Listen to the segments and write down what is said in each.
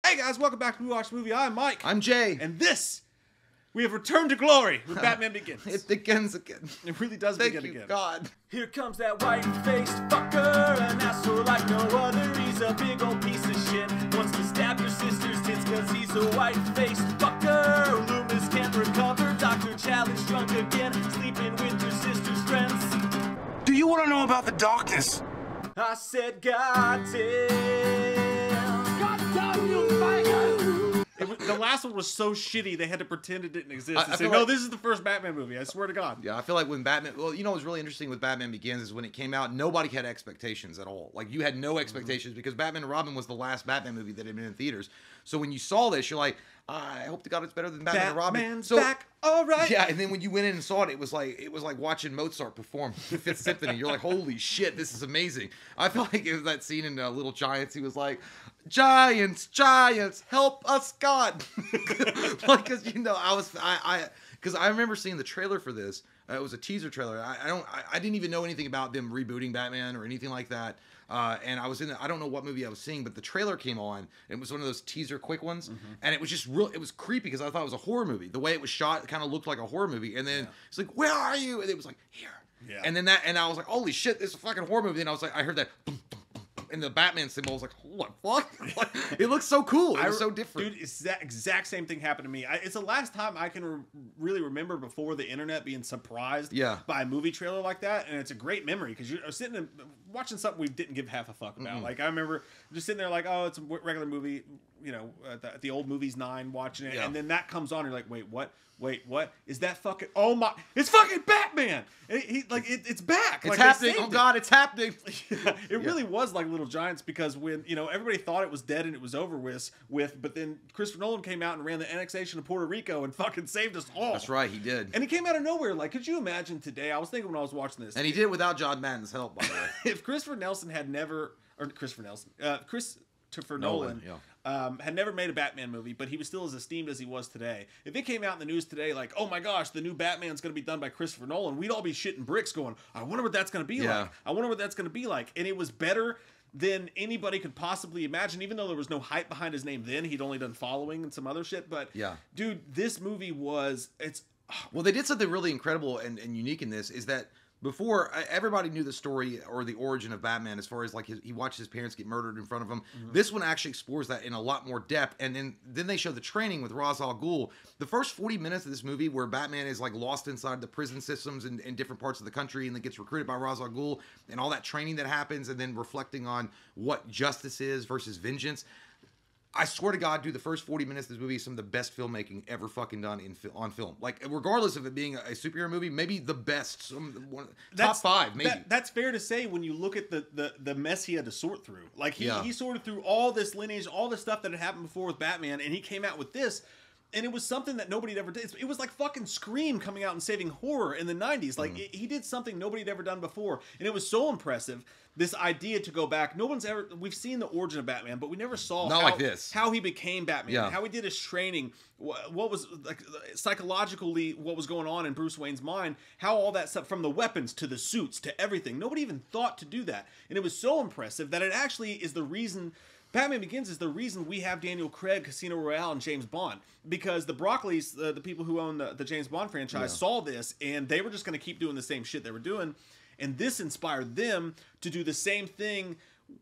Hey guys, welcome back to We Watch Movie. I'm Mike. I'm Jay. And we have returned to glory with Batman Begins. It begins again. It really does Thank begin you, again. God. Here comes that white-faced fucker, an asshole like no other. He's a big old piece of shit. Wants to stab your sister's tits cause he's a white-faced fucker. Loomis can't recover. Dr. Challenge drunk again, sleeping with your sister's friends. Do you want to know about the darkness? I said, God damn. God damn you, The last one was so shitty they had to pretend it didn't exist. I And say, feel no, like- this is the first Batman movie. I swear to God. Yeah, I feel like when Batman... Well, you know what's really interesting with Batman Begins is when it came out, nobody had expectations at all. Like, you had no expectations because Batman and Robin was the last Batman movie that had been in theaters. So when you saw this, you're like, I hope to God it's better than Batman and Robin. Batman's So, back, all right. yeah, and then when you went in and saw it, it was like watching Mozart perform the Fifth Symphony. You're like, holy shit, this is amazing. I feel like it was that scene in Little Giants. He was like, Giants, giants, help us, God. Like, cause you know, because I remember seeing the trailer for this. It was a teaser trailer. I didn't even know anything about them rebooting Batman or anything like that. And I was I don't know what movie I was seeing, but the trailer came on. It was one of those teaser quick ones. And it was just it was creepy because I thought it was a horror movie. The way it was shot, it kind of looked like a horror movie. And then it's like, where are you? And it was like, here. Yeah. And then I was like, holy shit, this is a fucking horror movie. And I was like, I heard that boom, boom, boom, boom, and the Batman symbol. I was like, what fuck? Like, it looks so cool. It was so different. Dude, it's that exact same thing happened to me. It's the last time I can really remember before the internet being surprised by a movie trailer like that. And it's a great memory because you're sitting and watching something we didn't give half a fuck about. Like, I remember just sitting there like, oh, it's a regular movie, you know, at the old Movies 9 watching it. Yeah. And then that comes on and you're like, wait, what? Wait, what? Is that fucking... Oh my... It's fucking Batman! It's back! It's happening! Oh God, it's happening! It really was like Little Giants because when, you know, everybody thought it was dead and it was over with, but then Christopher Nolan came out and ran the annexation of Puerto Rico and fucking saved us all. That's right, he did. And he came out of nowhere. Like, could you imagine today? I was thinking when I was watching this. And he did it without John Madden's help, by the way. If Christopher Nolan had never made a Batman movie, but he was still as esteemed as he was today. If it came out in the news today, like, oh my gosh, the new Batman's going to be done by Christopher Nolan, we'd all be shitting bricks going, I wonder what that's going to be like. I wonder what that's going to be like. And it was better than anybody could possibly imagine, even though there was no hype behind his name then. He'd only done Following and some other shit. But, dude, this movie was... Well, they did something really incredible and unique in this, is that before, everybody knew the story or the origin of Batman as far as like he watched his parents get murdered in front of him. This one actually explores that in a lot more depth. And then they show the training with Ra's al Ghul. The first 40 minutes of this movie where Batman is like lost inside the prison systems in different parts of the country and then gets recruited by Ra's al Ghul and all that training that happens and then reflecting on what justice is versus vengeance. I swear to God, dude, the first 40 minutes of this movie is some of the best filmmaking ever fucking done on film. Like, regardless of it being a superhero movie, maybe the best, top 5, maybe. That's fair to say when you look at the mess he had to sort through. Like, he sorted through all this lineage, all the stuff that had happened before with Batman, and he came out with this. And it was something that nobody had ever did. It was like fucking Scream coming out and saving horror in the 90s. Like, he did something nobody had ever done before. And it was so impressive, this idea to go back. We've seen the origin of Batman, but we never saw how he became Batman, how he did his training, what was, like, psychologically, what was going on in Bruce Wayne's mind, how all that stuff, from the weapons to the suits to everything. Nobody even thought to do that. And it was so impressive that it actually is the reason... Batman Begins is the reason we have Daniel Craig, Casino Royale, and James Bond. Because the Broccoli's, the people who own the James Bond franchise, saw this, and they were just going to keep doing the same shit they were doing. And this inspired them to do the same thing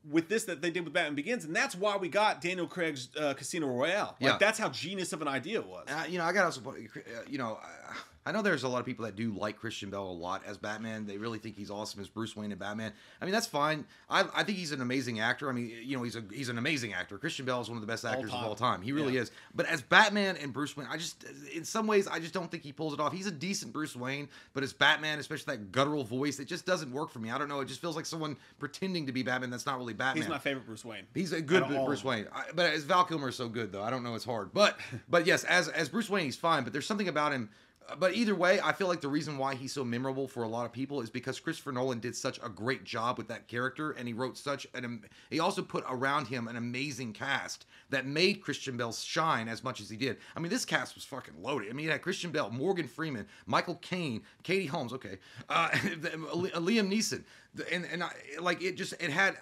with this that they did with Batman Begins. And that's why we got Daniel Craig's Casino Royale. Like, that's how genius of an idea it was. You know, I got to also, you know... I know there's a lot of people that do like Christian Bale a lot as Batman. They really think he's awesome as Bruce Wayne and Batman. I mean, that's fine. I think he's an amazing actor. I mean, you know, he's an amazing actor. Christian Bale is one of the best actors of all time. He really is. But as Batman and Bruce Wayne, in some ways, I just don't think he pulls it off. He's a decent Bruce Wayne, but as Batman, especially that guttural voice, it just doesn't work for me. I don't know. It just feels like someone pretending to be Batman that's not really Batman. He's my favorite Bruce Wayne. He's a good Bruce Wayne. But as Val Kilmer is so good, though. I don't know. It's hard. But yes, as Bruce Wayne, he's fine. But there's something about him. But either way, I feel like the reason why he's so memorable for a lot of people is because Christopher Nolan did such a great job with that character, and he wrote he also put around him an amazing cast that made Christian Bale shine as much as he did. I mean, this cast was fucking loaded. I mean, you had Christian Bale, Morgan Freeman, Michael Caine, Katie Holmes, Liam Neeson. Like it had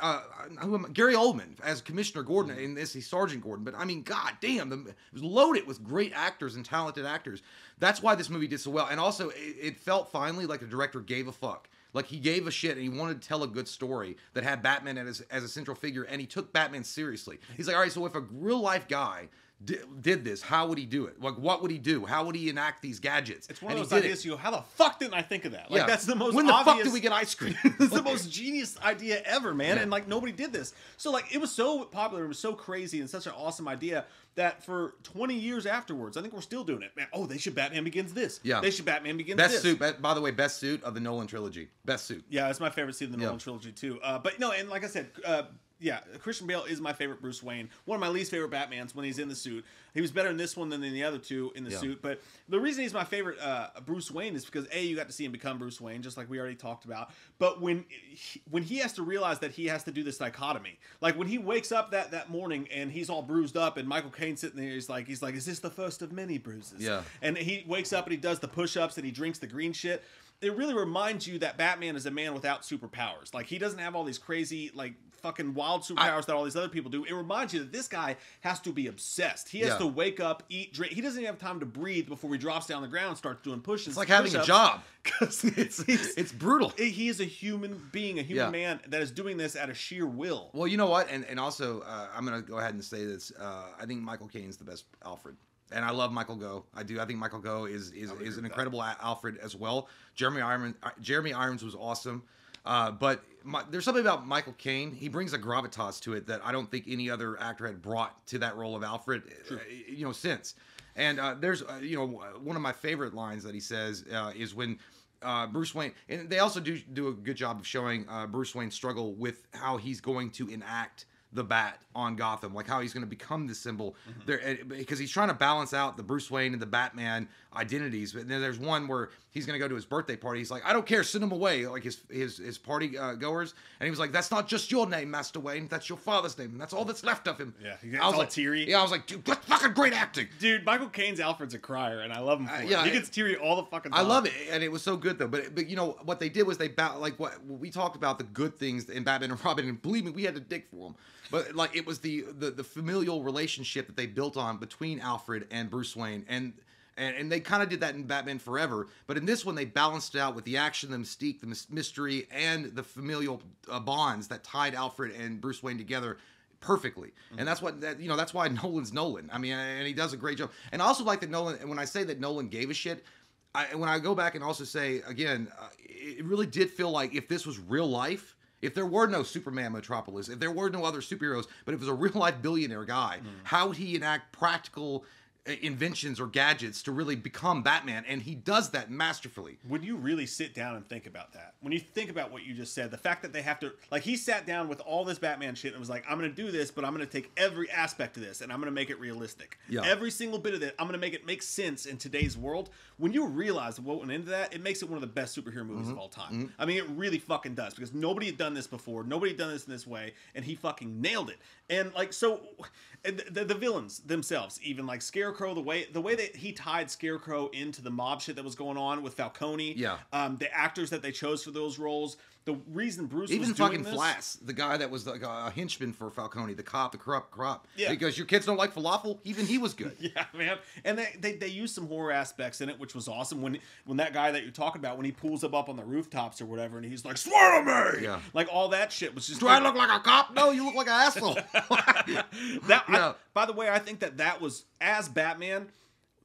Gary Oldman as Commissioner Gordon in this. He's Sergeant Gordon, but I mean, god damn, it was loaded with great actors and talented actors. That's why this movie did so well, and also it felt finally like the director gave a fuck. Like he gave a shit and he wanted to tell a good story that had Batman as a central figure, and he took Batman seriously. He's like, all right, so if a real life guy did this, how would he do it? Like, what would he do? How would he enact these gadgets? It's one of those ideas you go, how the fuck didn't I think of that? Like, that's the most When the obvious, fuck did we get ice cream? It's the most genius idea ever, man. And like nobody did this. So like it was so popular, it was so crazy and such an awesome idea that for 20 years afterwards, I think we're still doing it. Man, oh, they should Batman Begins this. Yeah. They should Batman Begins best this. Suit, by the way, best suit of the Nolan trilogy. Best suit. Yeah, it's my favorite suit of the Nolan trilogy too. But no, and like I said, yeah, Christian Bale is my favorite Bruce Wayne. One of my least favorite Batmans when he's in the suit. He was better in this one than in the other two in the suit. But the reason he's my favorite Bruce Wayne is because A, you got to see him become Bruce Wayne, just like we already talked about. But when he has to realize that he has to do this dichotomy, like when he wakes up that morning and he's all bruised up, and Michael Caine sitting there, he's like, is this the first of many bruises? Yeah. And he wakes up and he does the push-ups and he drinks the green shit. It really reminds you that Batman is a man without superpowers. Like he doesn't have all these crazy like fucking wild superpowers that all these other people do. It reminds you that this guy has to be obsessed. He has to wake up, eat, drink. He doesn't even have time to breathe before he drops down the ground and starts doing pushes. It's like having a job. Because it's brutal. He is a human being, a human man that is doing this at a sheer will. Well, you know what? And also, I'm going to go ahead and say this. I think Michael Caine's the best Alfred. And I love Michael Gough. I do. I think Michael Gough is an incredible Alfred as well. Jeremy Irons was awesome. But there's something about Michael Caine. He brings a gravitas to it that I don't think any other actor had brought to that role of Alfred, since. And there's, one of my favorite lines that he says is when Bruce Wayne, and they also do a good job of showing Bruce Wayne's struggle with how he's going to enact the Bat on Gotham, like how he's going to become the symbol there, because he's trying to balance out the Bruce Wayne and the Batman identities. But then there's one where he's going to go to his birthday party. He's like, I don't care, send him away, like his party goers. And he was like, that's not just your name, Master Wayne, that's your father's name. That's all that's left of him. Yeah, he gets all teary. Yeah, I was like, dude, that's fucking great acting. Dude, Michael Caine's Alfred's a crier, and I love him for it. He gets teary all the fucking time. I love it, and it was so good though. But you know what they did was like what we talked about, the good things in Batman and Robin, and believe me, we had to dig for them. But like it was the familial relationship that they built on between Alfred and Bruce Wayne, and they kind of did that in Batman Forever. But in this one, they balanced it out with the action, the mystique, the mystery, and the familial bonds that tied Alfred and Bruce Wayne together perfectly. And that's why Nolan's Nolan. I mean, and he does a great job. And I also like that Nolan. And when I say that Nolan gave a shit, when I go back and also say again, it really did feel like if this was real life. If there were no Superman Metropolis, if there were no other superheroes, but if it was a real-life billionaire guy, how would he enact practical inventions or gadgets to really become Batman? And he does that masterfully. When you really sit down and think about that, when you think about what you just said, the fact that they have to, like, he sat down with all this Batman shit and was like, I'm going to do this, but I'm going to take every aspect of this and I'm going to make it realistic. Yeah. Every single bit of it, I'm going to make it make sense in today's world. When you realize what went into that, it makes it one of the best superhero movies of all time. I mean, it really fucking does, because nobody had done this before. Nobody had done this in this way, and he fucking nailed it. And like, so the villains themselves, even like Scarecrow, the way that he tied Scarecrow into the mob shit that was going on with Falcone, the actors that they chose for those roles, the reason Bruce even was doing fucking this, Flass, the guy that was like a henchman for Falcone, the cop, the corrupt cop, because your kids don't like falafel, even he was good. Yeah, man. And they used some horror aspects in it, which was awesome. When that guy that you're talking about, when he pulls them up on the rooftops or whatever, and he's like, "Swear to me!" Yeah, like all that shit was just. Do I look like a cop? No, you look like an asshole. By the way, I think that was, as Batman,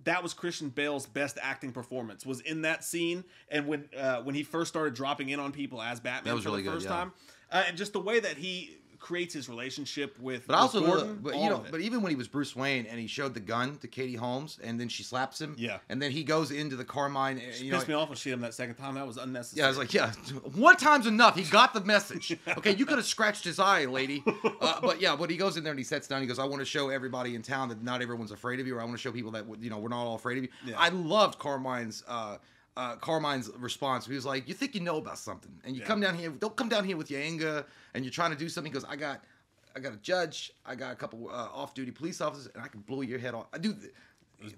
that was Christian Bale's best acting performance, was in that scene, and when he first started dropping in on people as Batman for the first time, and just the way that he creates his relationship with Gordon, but even when he was Bruce Wayne and he showed the gun to Katie Holmes and then she slaps him, and then he goes into the Carmine, pissed me off when she hit him that second time. That was unnecessary. Yeah, I was like, one time's enough. He got the message. Okay, you could have scratched his eye, lady. But he goes in there and he sits down. He goes, I want to show everybody in town that not everyone's afraid of you, or I want to show people that we're not all afraid of you. Yeah. I loved Carmine's response. He was like, you think you know about something, and you come down here, don't come down here with your anger, and you're trying to do something. He goes, I got a judge, I got a couple off-duty police officers, and I can blow your head off.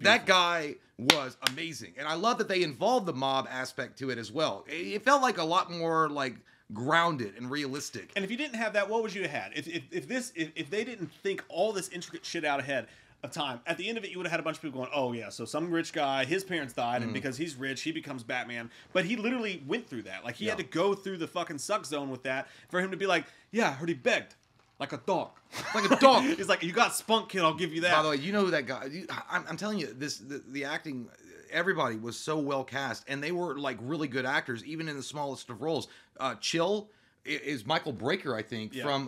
That guy was amazing, and I love that they involved the mob aspect to it as well. It felt like a lot more like grounded and realistic. And if you didn't have that, what would you have had? If they didn't think all this intricate shit out ahead of time, at the end of it, you would have had a bunch of people going, "Oh yeah, so some rich guy, his parents died, and because he's rich, he becomes Batman." But he literally went through that. Like he had to go through the fucking suck zone with that for him to be like, "Yeah, I heard he begged." Like a dog. Like a dog. He's like, "You got spunk, kid, I'll give you that." By the way, you know who that guy... I'm telling you, the acting... Everybody was so well cast, and they were like really good actors, even in the smallest of roles. Chill is Michael Breaker, I think, from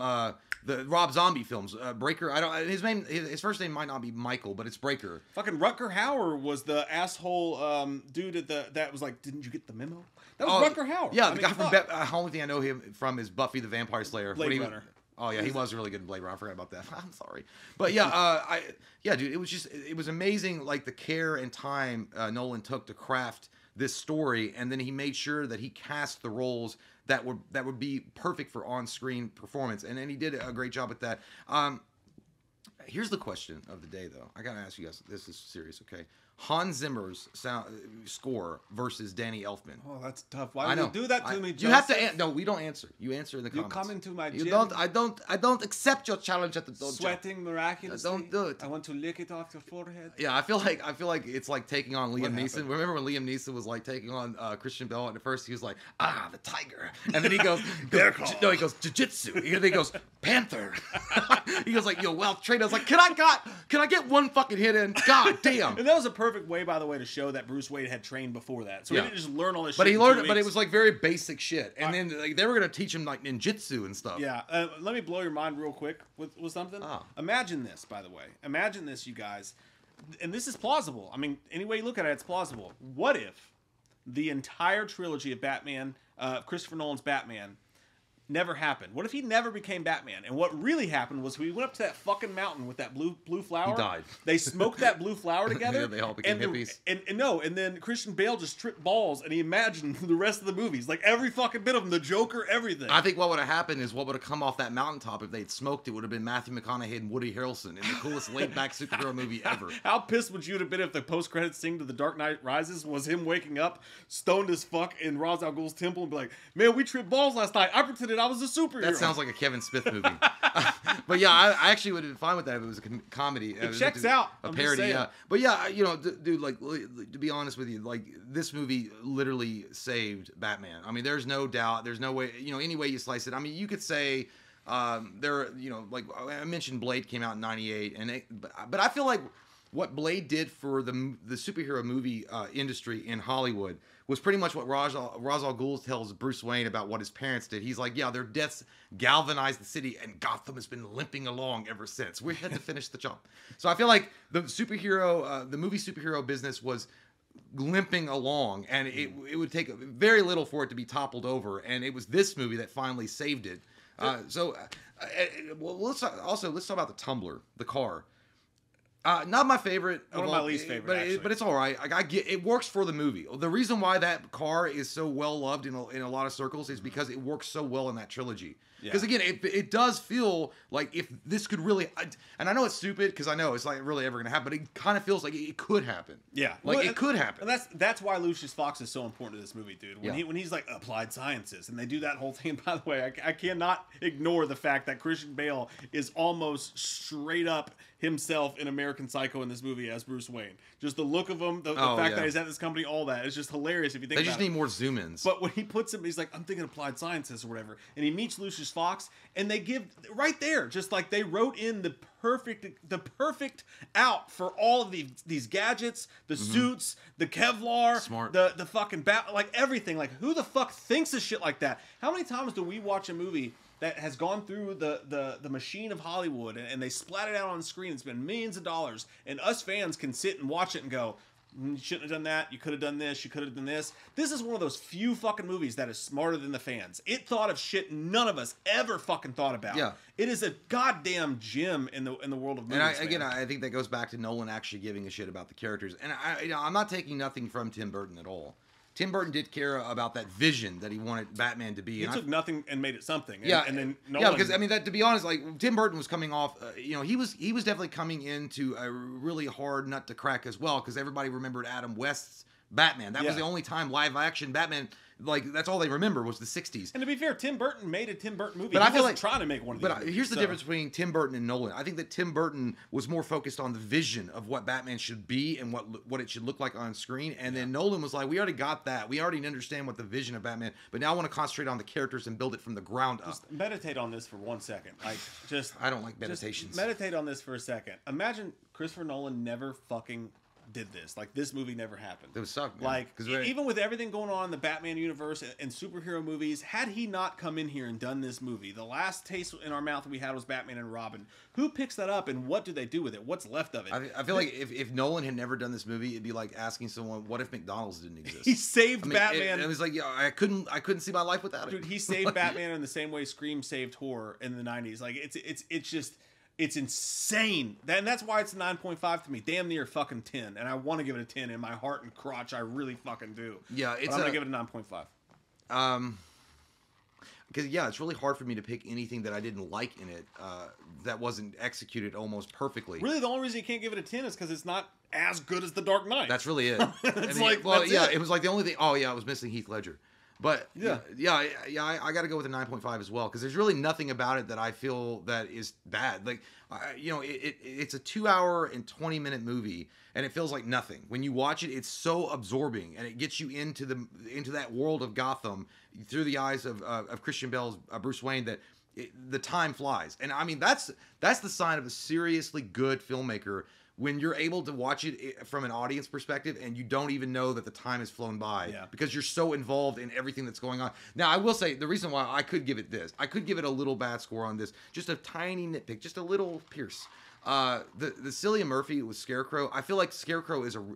the Rob Zombie films. Breaker, his first name might not be Michael, but it's Breaker. Fucking Rutger Hauer was the asshole dude that was like, "Didn't you get the memo?" That was Rutger Hauer. Yeah, the guy from only thing I know him from is Buffy the Vampire Slayer. Blade Runner. Oh yeah, he was really good in Blade Runner. I forgot about that. I'm sorry, but yeah, dude, it was amazing, like the care and time Nolan took to craft this story, and then he made sure that he cast the roles that would be perfect for on-screen performance, and then he did a great job with that. Here's the question of the day, though. I gotta ask you guys. This is serious, okay? Hans Zimmer's score versus Danny Elfman. Oh, that's tough. Why do you do that to me, Joseph? You have to no, we don't answer. You answer in the comments. You come into my gym. You don't. I don't accept your challenge at the dojo. Sweating miraculously. Don't do it. I want to lick it off your forehead. Yeah, I feel like it's like taking on Liam Neeson. Remember when Liam Neeson was like taking on Christian Bale, and at first he was like, the tiger, and then he goes, he goes jiu-jitsu, and then he goes panther. He goes like, yo, well trained. I was like, can I get one fucking hit in? God damn. And that was a perfect way, by the way, to show that Bruce Wayne had trained before that. So he didn't just learn all this shit. But he learned, but it was like very basic shit. And then like, they were going to teach him like ninjutsu and stuff. Yeah. Let me blow your mind real quick with something. Oh. Imagine this, by the way. Imagine this, you guys. And this is plausible. I mean, any way you look at it, it's plausible. What if the entire trilogy of Batman, Christopher Nolan's Batman, never happened? What if he never became Batman? And what really happened was we went up to that fucking mountain with that blue flower. He died. They smoked that blue flower together. They all became hippies. And then Christian Bale just tripped balls and he imagined the rest of the movies. Like every fucking bit of them, the Joker, everything. I think what would have happened is what would have come off that mountaintop if they'd smoked it would have been Matthew McConaughey and Woody Harrelson in the coolest laid-back superhero movie ever. How pissed would you have been if the post-credits scene to The Dark Knight Rises was him waking up, stoned as fuck in Ra's al Ghul's temple and be like, "Man, we tripped balls last night. I pretended I was a superhero." That sounds like a Kevin Smith movie. But yeah, I actually would have been fine with that if it was a comedy. It checks out. A parody, yeah. But yeah, you know, dude, like, to be honest with you, like, this movie literally saved Batman. I mean, there's no doubt. There's no way, you know, any way you slice it. I mean, you could say, you know, like, I mentioned Blade came out in 98, but I feel like what Blade did for the superhero movie industry in Hollywood was pretty much what Ra's al Ghul tells Bruce Wayne about what his parents did. He's like, yeah, their deaths galvanized the city, and Gotham has been limping along ever since. We had to finish the job. So I feel like the movie superhero business was limping along, and it would take very little for it to be toppled over, and it was this movie that finally saved it. Well, let's talk about the Tumbler, the car. Not my favorite. One of my least favorite, but it's all right. I get it works for the movie. The reason why that car is so well loved in a lot of circles is because it works so well in that trilogy. Because again, it does feel like if this could really, and I know it's stupid because I know it's like really ever gonna happen, but it kind of feels like it could happen. Yeah, like it could happen. And that's why Lucius Fox is so important to this movie, dude. When he's like applied sciences, and they do that whole thing. By the way, I cannot ignore the fact that Christian Bale is almost straight up himself in American Psycho in this movie as Bruce Wayne. Just the look of him, the fact that he's at this company, all that. It's just hilarious if you think about it. They just need more zoom-ins. But when he puts him, he's like, I'm thinking applied sciences or whatever. And he meets Lucius Fox, and they give, right there, just like they wrote in the perfect out for all of these gadgets, the suits, the Kevlar, smart, the fucking like everything. Like, who the fuck thinks of shit like that? How many times do we watch a movie that has gone through the machine of Hollywood and they splat it out on the screen? It's been millions of dollars, and us fans can sit and watch it and go, you shouldn't have done that, you could have done this, you could have done this. This is one of those few fucking movies that is smarter than the fans. It thought of shit none of us ever fucking thought about. Yeah. It is a goddamn gem in the world of movies. And I think that goes back to Nolan actually giving a shit about the characters. And I'm not taking nothing from Tim Burton at all. Tim Burton did care about that vision that he wanted Batman to be. He took nothing and made it something. And then Nolan, because I mean, that, to be honest, like Tim Burton was coming off, he was definitely coming into a really hard nut to crack as well, because everybody remembered Adam West's Batman. That was the only time live action Batman. Like, that's all they remember was the 60s. And to be fair, Tim Burton made a Tim Burton movie. But I feel like trying to make one of these movies, here's the difference between Tim Burton and Nolan. I think that Tim Burton was more focused on the vision of what Batman should be and what it should look like on screen. And then Nolan was like, we already got that. We already understand what the vision of Batman, but now I want to concentrate on the characters and build it from the ground up. Just meditate on this for 1 second. Like, just I don't like meditations. Meditate on this for a second. Imagine Christopher Nolan never fucking did this. Like, this movie never happened. It would suck, man. Like, even with everything going on in the Batman universe and superhero movies, had he not come in here and done this movie, the last taste in our mouth we had was Batman and Robin. Who picks that up and what do they do with it? What's left of it? I feel like if Nolan had never done this movie, it'd be like asking someone, what if McDonald's didn't exist? He saved Batman. It was like, yeah, I couldn't see my life without it. Dude, he saved Batman in the same way Scream saved horror in the 90s. Like, it's just... It's insane. And that's why it's a 9.5 to me. Damn near fucking 10. And I want to give it a 10 in my heart and crotch. I really fucking do. Yeah, I'm going to give it a 9.5. Because, it's really hard for me to pick anything that I didn't like in it that wasn't executed almost perfectly. Really, the only reason you can't give it a 10 is because it's not as good as The Dark Knight. That's really it. It was like the only thing. Oh, yeah, I was missing Heath Ledger. But I got to go with a 9.5 as well, because there's really nothing about it that I feel that is bad. Like, it's a 2 hour and 20-minute movie, and it feels like nothing. When you watch it, it's so absorbing, and it gets you into that world of Gotham through the eyes of Christian Bale's Bruce Wayne. That the time flies, and I mean that's the sign of a seriously good filmmaker. When you're able to watch it from an audience perspective and you don't even know that the time has flown by because you're so involved in everything that's going on. Now, I will say the reason why I could give it this, I could give it a little bad score on this, just a tiny nitpick, just a little pierce. The Cillian Murphy with Scarecrow, I feel like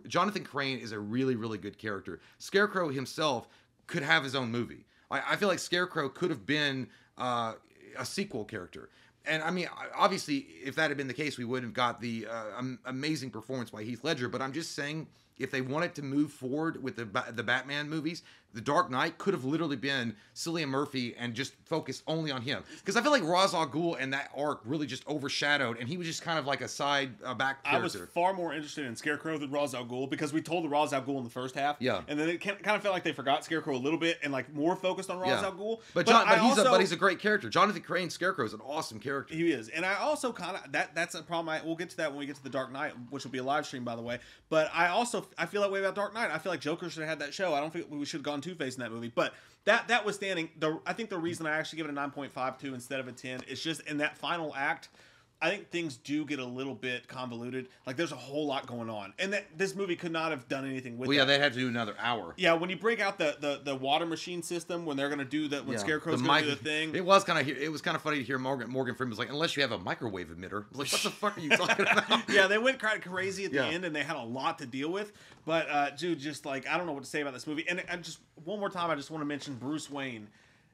Jonathan Crane is a really, really good character. Scarecrow himself could have his own movie. I feel like Scarecrow could have been a sequel character. And I mean, obviously, if that had been the case, we would have got the amazing performance by Heath Ledger. But I'm just saying, if they wanted to move forward with the Batman movies, The Dark Knight could have literally been Cillian Murphy and just focused only on him. Because I feel like Ra's al Ghul and that arc really just overshadowed, and he was just kind of like a back character. I was far more interested in Scarecrow than Ra's al Ghul, because we told the Ra's al Ghul in the first half. Yeah. And then it kind of felt like they forgot Scarecrow a little bit and like more focused on Ra's al Ghul. But he's a great character. Jonathan Crane Scarecrow is an awesome character. He is. And I also kind of that's a problem. We'll get to that when we get to The Dark Knight, which will be a live stream, by the way. But I feel that way about Dark Knight. I feel like Joker should have had that show. I don't think we should have gone Two-Face in that movie. But that was standing. I think the reason I actually give it a 9.52 instead of a 10 is just in that final act, I think things do get a little bit convoluted. Like, there's a whole lot going on, and this movie could not have done anything with. Well, yeah, they had to do another hour. Yeah, when you break out the water machine system, when they're gonna do that, when Scarecrow's gonna do the thing, it was kind of funny to hear Morgan Freeman was like, unless you have a microwave emitter. I was like, what the fuck are you talking about? Yeah, they went kind of crazy at the end, and they had a lot to deal with. But dude, just like, I don't know what to say about this movie. And just one more time, I just want to mention Bruce Wayne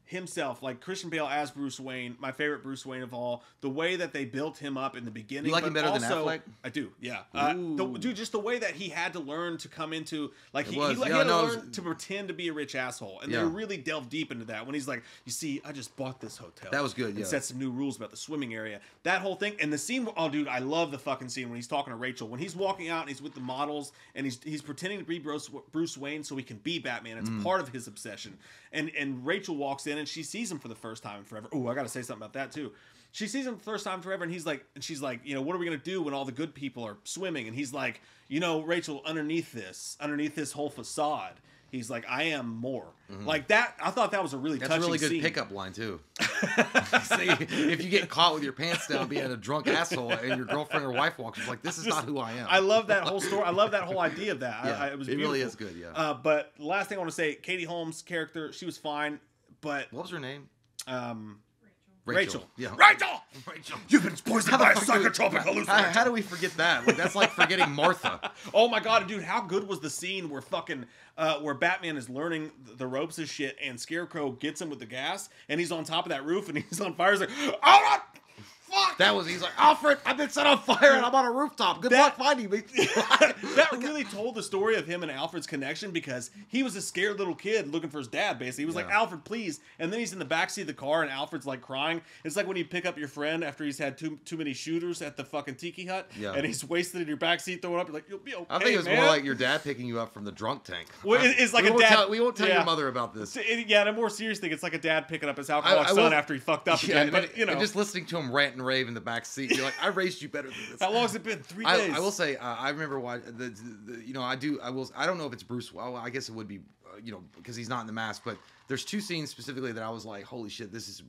himself, like Christian Bale as Bruce Wayne, my favorite Bruce Wayne of all. The way that they built him up in the beginning. You like him better than Affleck? I do, yeah. Dude, just the way that he had to learn to come into, like, he had to learn to pretend to be a rich asshole. And they really delved deep into that when he's like, you see, I just bought this hotel. That was good, yeah. And set some new rules about the swimming area. That whole thing. And the scene, oh, dude, I love the fucking scene when he's talking to Rachel. When he's walking out and he's with the models and he's pretending to be Bruce Wayne so he can be Batman. It's part of his obsession. And Rachel walks in and she sees him for the first time in forever. Oh, I gotta say something about that too. She sees him for the first time forever, and she's like, you know, what are we gonna do when all the good people are swimming? And he's like, you know, Rachel, underneath this whole facade, he's like, I am more. Like that. I thought that was a really touching really good scene. Pickup line too. See, if you get caught with your pants down being a drunk asshole and your girlfriend or wife walks, you're like, this is not who I am. I love that whole story. I love that whole idea of that. Yeah, it was it beautiful. really is good. Yeah. But last thing I want to say, Katie Holmes' character, she was fine, but what was her name? Rachel. Yeah. Rachel! You've been poisoned by a psychotropic hallucination. How do we forget that? Like, that's like forgetting Martha. Oh my god, dude, how good was the scene where where Batman is learning the ropes and shit, and Scarecrow gets him with the gas, and he's on top of that roof, and he's on fire. He's like, oh, fuck? He's like, Alfred, I've been set on fire and I'm on a rooftop. Good luck finding me. That really told the story of him and Alfred's connection, because he was a scared little kid looking for his dad, basically. He was like, Alfred, please. And then he's in the backseat of the car and Alfred's like crying. It's like when you pick up your friend after he's had too many shooters at the fucking tiki hut and he's wasted in your backseat throwing up. You're like, you'll be okay, I think it's man. more like your dad picking you up from the drunk tank. Well, it's like a dad. We won't tell your mother about this. Yeah, and a more serious thing, it's like a dad picking up his alcoholic son after he fucked up again. But, you know. And just listening to him rant and rave in the back seat, you're like, I raised you better than this. How long has it been? 3 days. I will say, I remember why I don't know if it's Bruce. Well, I guess it would be, because he's not in the mask. But there's 2 scenes specifically that I was like, holy shit, this is,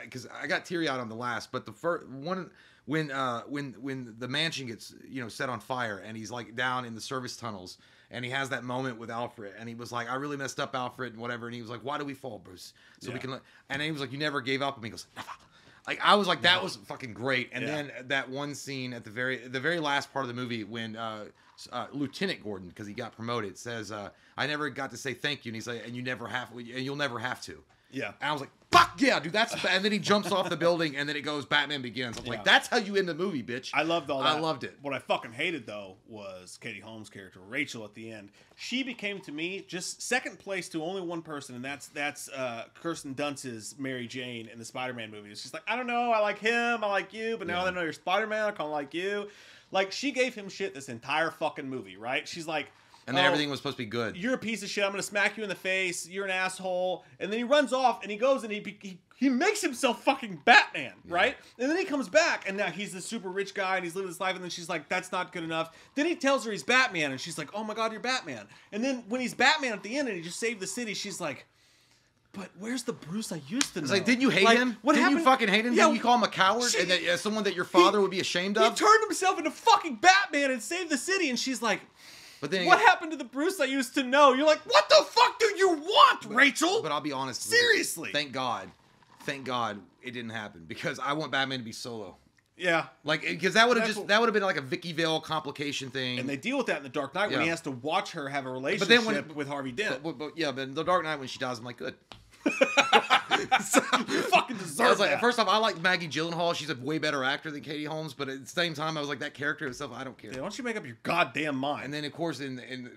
because I got teary-eyed on the last. But the first one, when the mansion gets set on fire and he's like down in the service tunnels. And he has that moment with Alfred, and he was like, I really messed up, Alfred, and whatever. And he was like, why do we fall, Bruce? So we can, and he was like, you never gave up. And he goes, never. Like, I was like, that was fucking great. And then that one scene at the very last part of the movie when Lieutenant Gordon, because he got promoted, says, I never got to say thank you. And he's like, and you'll never have to. Yeah. And I was like, fuck yeah, dude, that's and then he jumps off the building and then it goes Batman Begins. I'm like, that's how you end the movie, bitch. I loved all that. I loved it. What I fucking hated though was Katie Holmes' character, Rachel, at the end. She became to me just second place to only one person, and that's Kirsten Dunst's Mary Jane in the Spider-Man movies. She's like, I don't know, I like him, I like you, but now that I know you're Spider-Man, I kinda like you. Like, she gave him shit this entire fucking movie, right? She's like, and then everything was supposed to be good. You're a piece of shit. I'm going to smack you in the face. You're an asshole. And then he runs off and he goes and he makes himself fucking Batman, right? And then he comes back and now he's this super rich guy and he's living this life. And then she's like, that's not good enough. Then he tells her he's Batman and she's like, oh my God, you're Batman. And then when he's Batman at the end and he just saved the city, she's like, but where's the Bruce I used to know? It's like, didn't you hate him? Didn't you fucking hate him? Didn't you call him a coward? And that, someone that your father would be ashamed of? He turned himself into fucking Batman and saved the city. And she's like, but then what happened to the Bruce I used to know? You're like, what the fuck do you want, Rachel? But I'll be honest. Seriously. Thank God it didn't happen, because I want Batman to be solo. Yeah. Like, because that would have been like a Vicky Vale complication thing. And they deal with that in The Dark Knight when he has to watch her have a relationship with Harvey Dent. But in The Dark Knight when she dies, I'm like, good. You fucking deserve that. First off, I like Maggie Gyllenhaal. She's a way better actor than Katie Holmes, but at the same time, I was like, that character itself, I don't care. Yeah, why don't you make up your goddamn mind? And then, of course, in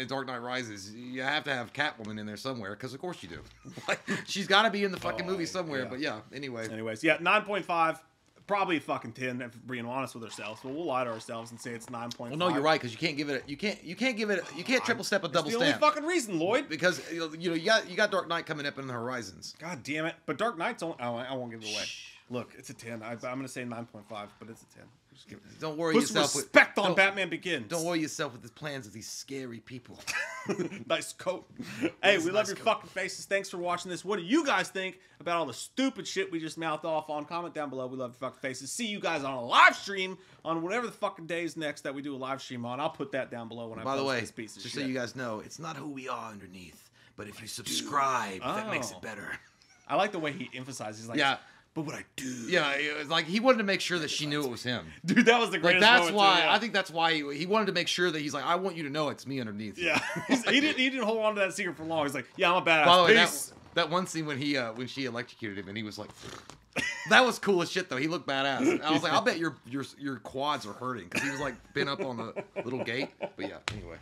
Dark Knight Rises, you have to have Catwoman in there somewhere, because of course you do. Like, she's got to be in the fucking movie somewhere. But yeah, anyways, 9.5. Probably fucking 10 if we're being honest with ourselves, but we'll lie to ourselves and say it's 9.5. Well, no, you're right, because you can't give it. You can't triple step a double stamp. That's the only fucking reason, Lloyd. Because you got Dark Knight coming up in the horizons. God damn it! But Dark Knight's only. I won't give it away. Look, it's a 10. I'm gonna say 9.5, but it's a 10. Don't worry Put yourself some respect on Batman Begins. Don't worry yourself with the plans of these scary people. Nice coat. Hey, we love your fucking faces. Thanks for watching this. What do you guys think about all the stupid shit we just mouthed off on? Comment down below. We love your fucking faces. See you guys on a live stream on whatever the fucking day is next that we do a live stream on. I'll put that down below when I post this piece of shit. Just so you guys know, it's not who we are underneath, but if you subscribe, that makes it better. I like the way he emphasizes. He's like, yeah. But what I do. Yeah, it was like he wanted to make sure that she knew it was him. Dude, that was the greatest moment. I think that's why he wanted to make sure that he's like, I want you to know it's me underneath. Yeah. he didn't hold on to that secret for long. He's like, yeah, I'm a badass. By the way, that one scene when she electrocuted him and he was like, that was cool as shit though. He looked badass. I was like, I'll bet your quads are hurting, because he was like bent up on the little gate. But yeah, anyway.